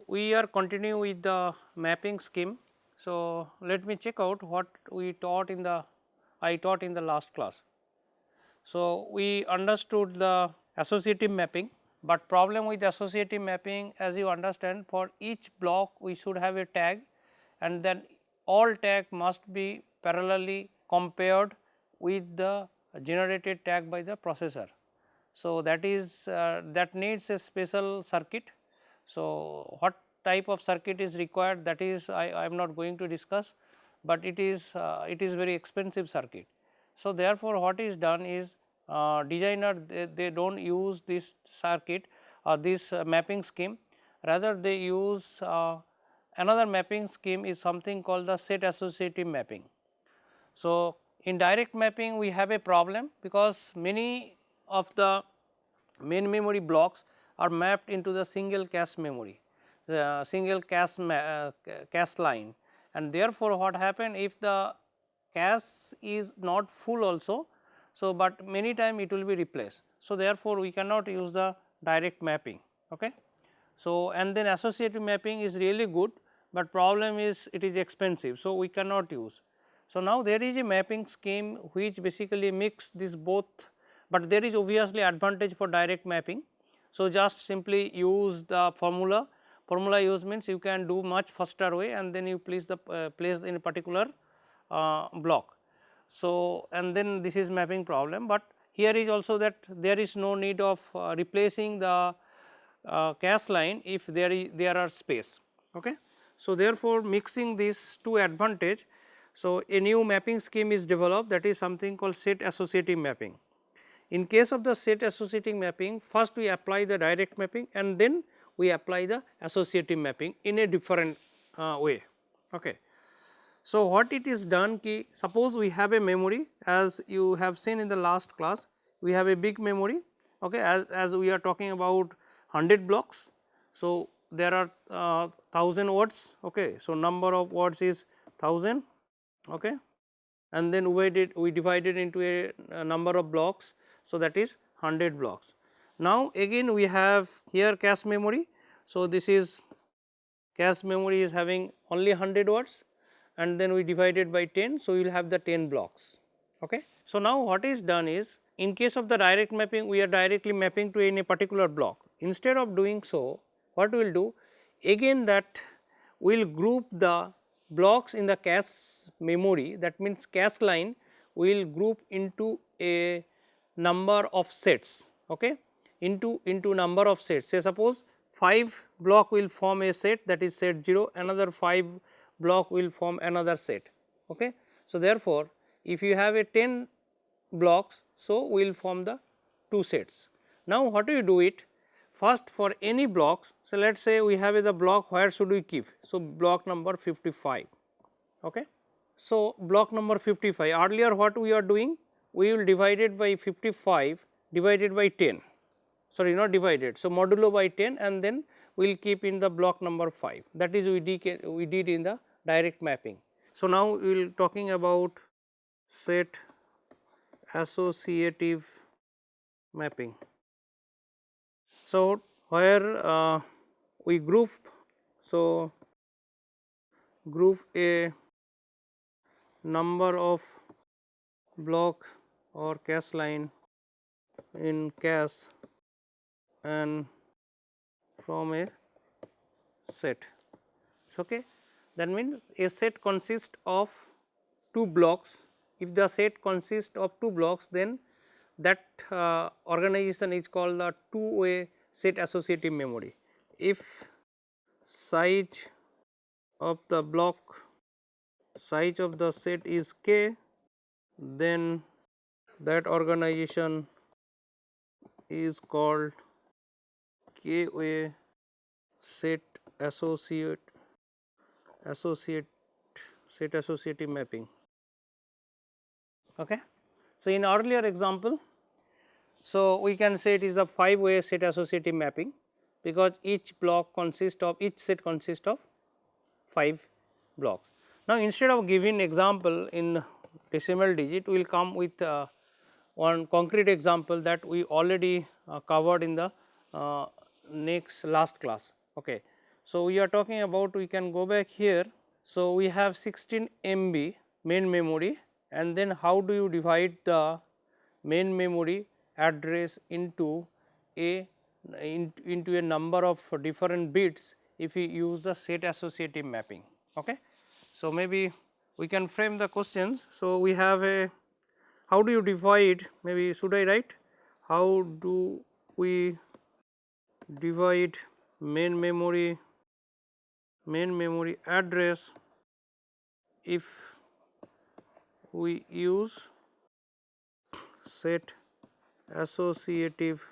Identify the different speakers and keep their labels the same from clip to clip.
Speaker 1: we are continuing with the mapping scheme. So, let me check out what we taught in the I taught in the last class. So, we understood the associative mapping, but problem with associative mapping, as you understand, for each block we should have a tag, and then all tag must be parallelly compared with the generated tag by the processor. So, that is that needs a special circuit. So, what type of circuit is required, that is I am not going to discuss, but it is very expensive circuit. So, therefore, what is done is designer they do not use this circuit or this mapping scheme, rather they use another mapping scheme is something called the set associative mapping. So, in direct mapping we have a problem, because many of the main memory blocks are mapped into the single cache memory, the single cache line, and therefore, what happen if the cache is not full also. So, but many time it will be replaced. So, therefore, we cannot use the direct mapping. Okay. So, and then associative mapping is really good, but problem is it is expensive. So, we cannot use. So, now there is a mapping scheme which basically mix this both, but there is obviously advantage for direct mapping. So, just simply use the formula. Formula use means you can do much faster way, and then you place in a particular block. So, and then this is mapping problem, but here is also that there is no need of replacing the cache line if there are space. Okay. So, therefore, mixing these two advantage. So, a new mapping scheme is developed, that is something called set associative mapping. In case of the set associative mapping, first we apply the direct mapping and then we apply the associative mapping in a different way. Okay. So, what it is done ki, suppose we have a memory, as you have seen in the last class, we have a big memory, okay, as we are talking about 100 blocks. So, there are 1000 words, okay. So, number of words is 1000, okay, and then we divided into a number of blocks. So, that is 100 blocks. Now, again we have here cache memory. So, this is cache memory is having only 100 words, and then we divided by 10. So, we will have the 10 blocks. Okay. So, now what is done is, in case of the direct mapping, we are directly mapping to in a particular block. Instead of doing so, what we will do, again that we will group the blocks in the cache memory, that means cache line we will group into a number of sets, okay, into number of sets. Say suppose 5 block will form a set, that is set 0, another 5 block will form another set. Okay. So, therefore, if you have a 10 blocks, so we will form the 2 sets. Now, what do you do it? First, for any blocks, so let us say we have the block, where should we keep? So, block number 55. Okay. So, block number 55, earlier what we are doing? We will divide it by 55 divided by 10, sorry not divided. So, modulo by 10, and then we will keep in the block number 5, that is we did in the direct mapping. So, now we will talking about set associative mapping. So, where we group, so group a number of block or cache line in cache and from a set. Okay. That means, a set consists of 2 blocks. If the set consists of 2 blocks, then that organization is called the two-way set associative memory. If size of the block, size of the set is k, then that organization is called k-way set associative mapping. Okay. So, in earlier example, so we can say it is a 5-way set associative mapping, because each block consists of, each set consists of 5 blocks. Now, instead of giving example in decimal digit, we will come with one concrete example that we already covered in the last class. Okay. So, we are talking about, we can go back here. So, we have 16 MB main memory, and then how do you divide the main memory address into a number of different bits if we use the set associative mapping. Okay. So, maybe we can frame the questions. So, we have a, how do you divide, maybe should I write, how do we divide main memory address if we use set associative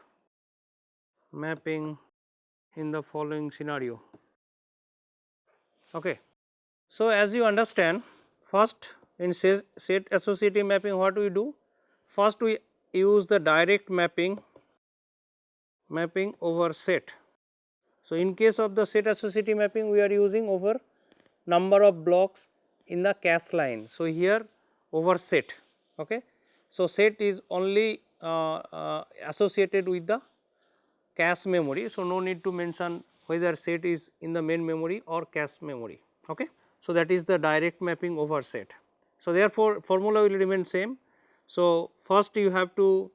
Speaker 1: mapping in the following scenario. Okay. So, as you understand, first in set associative mapping, what we do? First we use the direct mapping over set. So, in case of the set associative mapping, we are using over number of blocks in the cache line. So, here over set. Okay. So, set is only associated with the cache memory. So, no need to mention whether set is in the main memory or cache memory. Okay. So, that is the direct mapping over set. So, therefore, formula will remain same. So, first you have to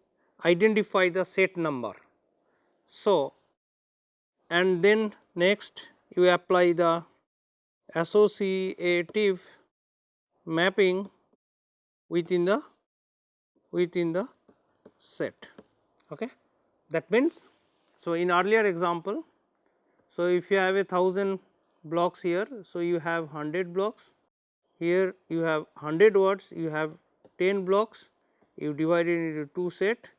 Speaker 1: identify the set number. So, and then next you apply the associative mapping within the set. Okay. That means, so in earlier example, so if you have 1000 blocks here, so you have 100 blocks, here you have 100 words, you have 10 blocks, you divide it into 2 set,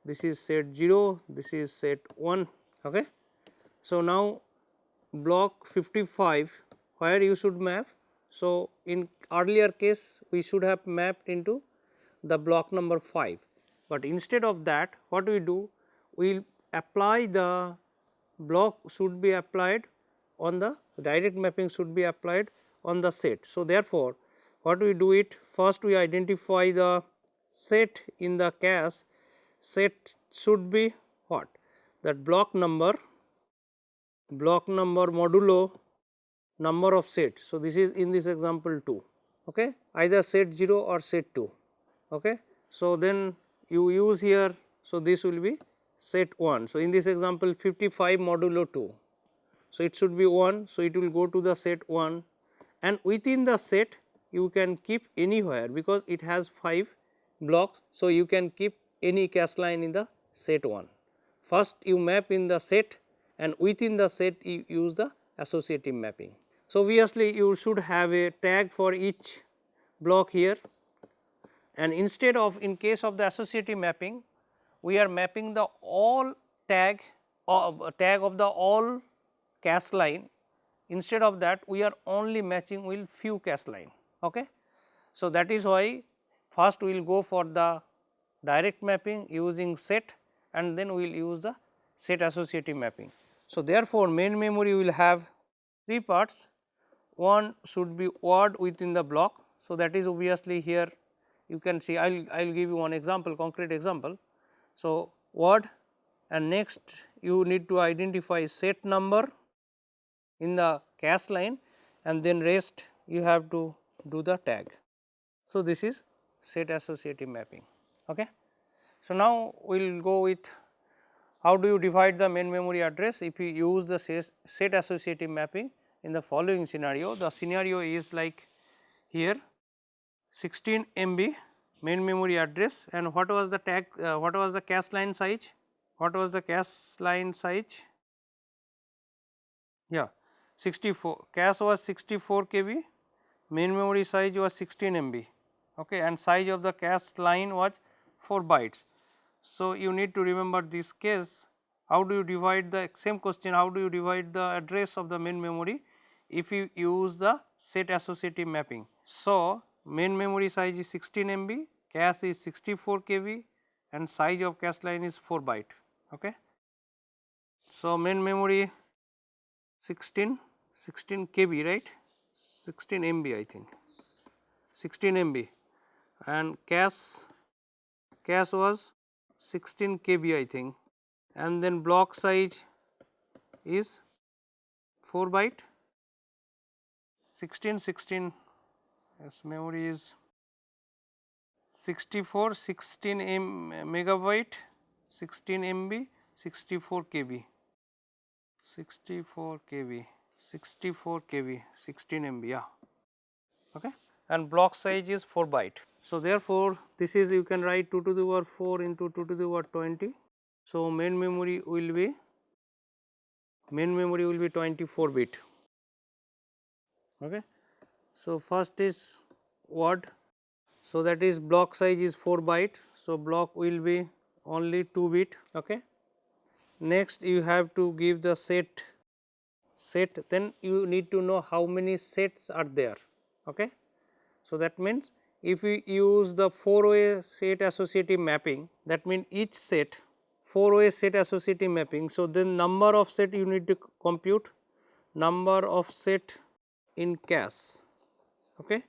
Speaker 1: this is set 0, this is set 1. Okay. So, now block 55 where you should map. So, in earlier case we should have mapped into the block number 5, but instead of that what we do, we will apply the block should be applied on the direct mapping should be applied on the set. So, therefore, what we do it, first we identify the set in the cache, set should be what, that block number modulo number of set. So, this is in this example 2, okay, either set 0 or set 2. Okay. So, then you use here, so this will be set 1. So, in this example 55 modulo 2. So, it should be 1. So, it will go to the set 1, and within the set you can keep anywhere because it has 5 blocks. So, you can keep any cache line in the set 1. First you map in the set, and within the set you use the associative mapping. So, obviously, you should have a tag for each block here, and instead of, in case of the associative mapping, we are mapping the all tag of the all cache line. Instead of that, we are only matching with few cache line. Okay. So, that is why first we will go for the direct mapping using set, and then we will use the set associative mapping. So, therefore, main memory will have 3 parts. One should be word within the block. So, that is obviously here you can see, I will give you one example, concrete example. So, word, and next you need to identify set number in the cache line, and then rest you have to do the tag. So, this is set associative mapping. Okay. So, now we will go with how do you divide the main memory address if you use the set associative mapping in the following scenario. The scenario is like here 16 MB main memory address, and what was the tag, what was the cache line size? What was the cache line size? Yeah, 64, cache was 64 KB, main memory size was 16 MB, okay, and size of the cache line was 4 bytes. So, you need to remember this case. How do you divide the same question, how do you divide the address of the main memory if you use the set associative mapping? So, main memory size is 16 MB, cache is 64 KB, and size of cache line is 4 byte. Okay. So, main memory 16 KB, right, 16 MB I think, 16 MB, and cache was 16 KB I think, and then block size is 4 byte, 16 yes, memory is 64 16 megabyte, 16 MB, 64 KB, 64 KB, 64 KB, 16 MB, yeah, okay, and block size is 4 byte. So, therefore, this is you can write 2 to the power 4 into 2 to the power 20. So, main memory will be 24 bit. Okay. So, first is word. So, that is block size is 4 byte. So, block will be only 2 bit. Okay. Next you have to give the set, then you need to know how many sets are there. Okay. So, that means if we use the 4-way set associative mapping, that means each set 4-way set associative mapping. So, then number of set you need to compute, number of set in cache. Okay.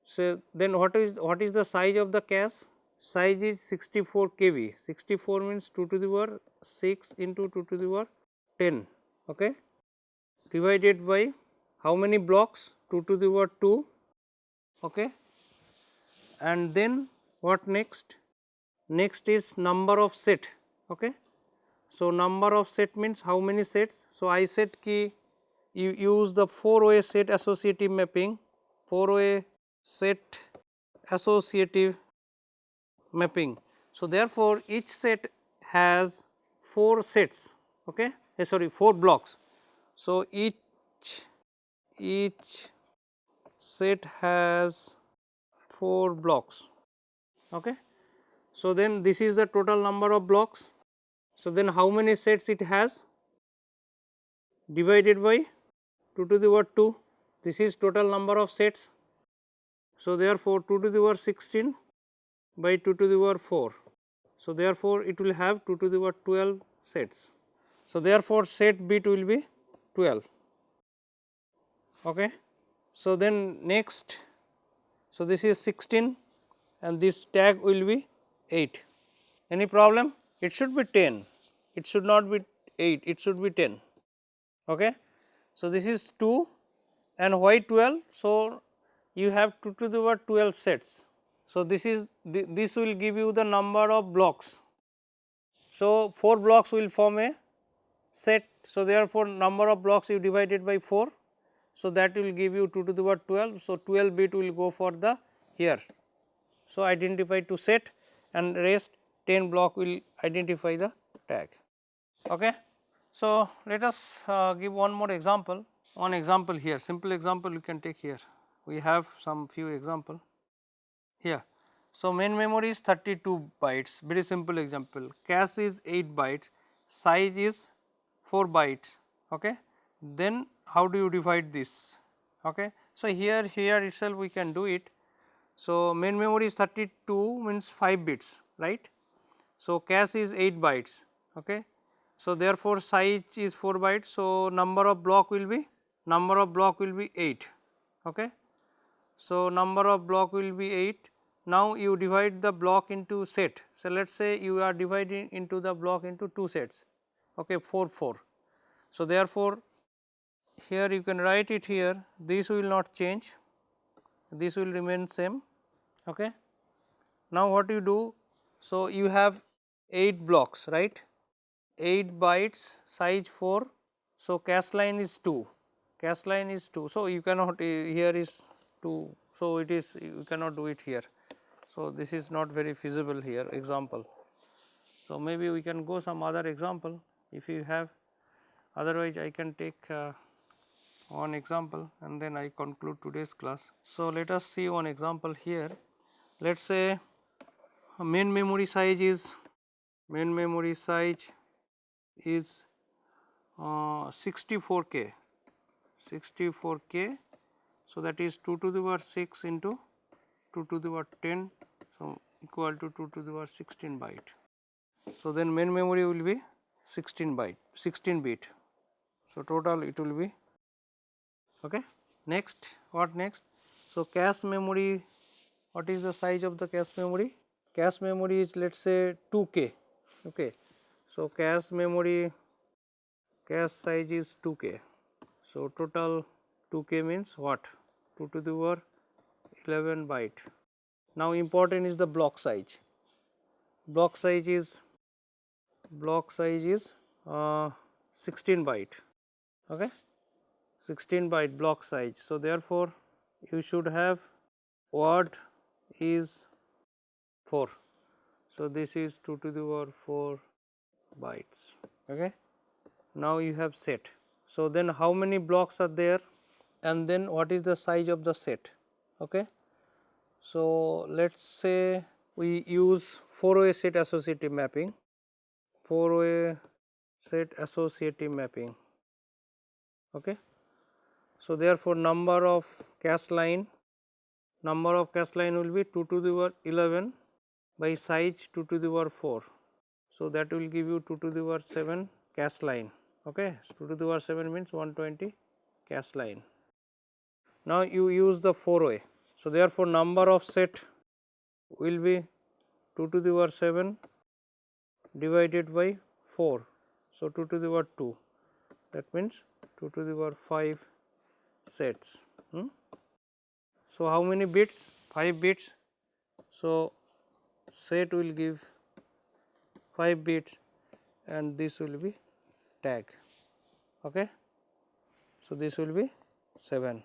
Speaker 1: So, then what is the size of the cache? Size is 64 KB, 64 means 2 to the power 6 into 2 to the power 10, okay, divided by how many blocks? 2 to the power 2, okay. And then what next? Next is number of set, okay. So, number of set means how many sets? So, I said ki you use the 4-way set associative mapping, 4-way set associative mapping. So, therefore, each set has 4 sets, okay, sorry 4 blocks. So, each set has 4 blocks, okay. So, then this is the total number of blocks. So, then how many sets it has? Divided by 2 to the power 2, this is total number of sets. So, therefore, 2 to the power 16 by 2 to the power 4. So, therefore, it will have 2 to the power 12 sets. So, therefore, set bit will be 12. Okay. So, then next, so this is 16 and this tag will be 8. Any problem? It should be 10, it should not be 8, it should be 10. Okay. So, this is 2 and why 12? So, you have 2 to the power 12 sets. So, this will give you the number of blocks. So, 4 blocks will form a set. So, therefore, number of blocks you divided by 4. So, that will give you 2 to the power 12. So, 12 bit will go for the here. So, identify to set and rest 10 block will identify the tag. Okay. So, let us give one more example, one example here, simple example you can take here. We have some few example here. So, main memory is 32 bytes, very simple example, cache is 8 bytes, size is 4 bytes. Okay. Then how do you divide this? Okay. So, here itself we can do it. So, main memory is 32 means 5 bits, right. So, cache is 8 bytes. Okay. So, therefore, size is 4 bytes. So, number of block will be 8. Okay. So, number of block will be 8. Now, you divide the block into set. So, let us say you are dividing into the block into 2 sets, okay, 4 4. So, therefore, here you can write it here, this will not change, this will remain same. Okay. Now, what you do? So, you have 8 blocks, right, 8 bytes, size 4. So, cache line is 2, cache line is 2. So, you cannot here is 2. So, it is you cannot do it here. So, this is not very feasible here example. So, maybe we can go some other example if you have, otherwise I can take one example and then I conclude today's class. So, let us see one example here. Let us say main memory size is 64K, 64K. So, that is 2 to the power 6 into 2 to the power 10. So, equal to 2 to the power 16 byte. So, then main memory will be 16 bit. So, total it will be, okay. Next, what next? So, cache memory, what is the size of the cache memory? Cache memory is let us say 2K, okay. So, cache memory, cache size is 2K, So, total 2k means what? 2 to the power 11 byte. Now, important is the block size. Block size is 16 byte. Okay, 16 byte block size. So, therefore, you should have word is 4. So, this is 2 to the power 4 bytes. Okay. Now, you have set. So, then how many blocks are there and then what is the size of the set? Okay. So, let us say we use 4-way set associative mapping, 4-way set associative mapping. Okay. So, therefore, number of cache line will be 2 to the power 11 by size 2 to the power 4. So, that will give you 2 to the power 7 cache line. Okay. So, 2 to the power 7 means 120 cache line. Now, you use the 4-way. So, therefore, number of set will be 2 to the power 7 divided by 4. So, 2 to the power 2, that means 2 to the power 5 sets. So, how many bits? 5 bits. So, set will give 5 bits and this will be tag. Okay. So, this will be 7.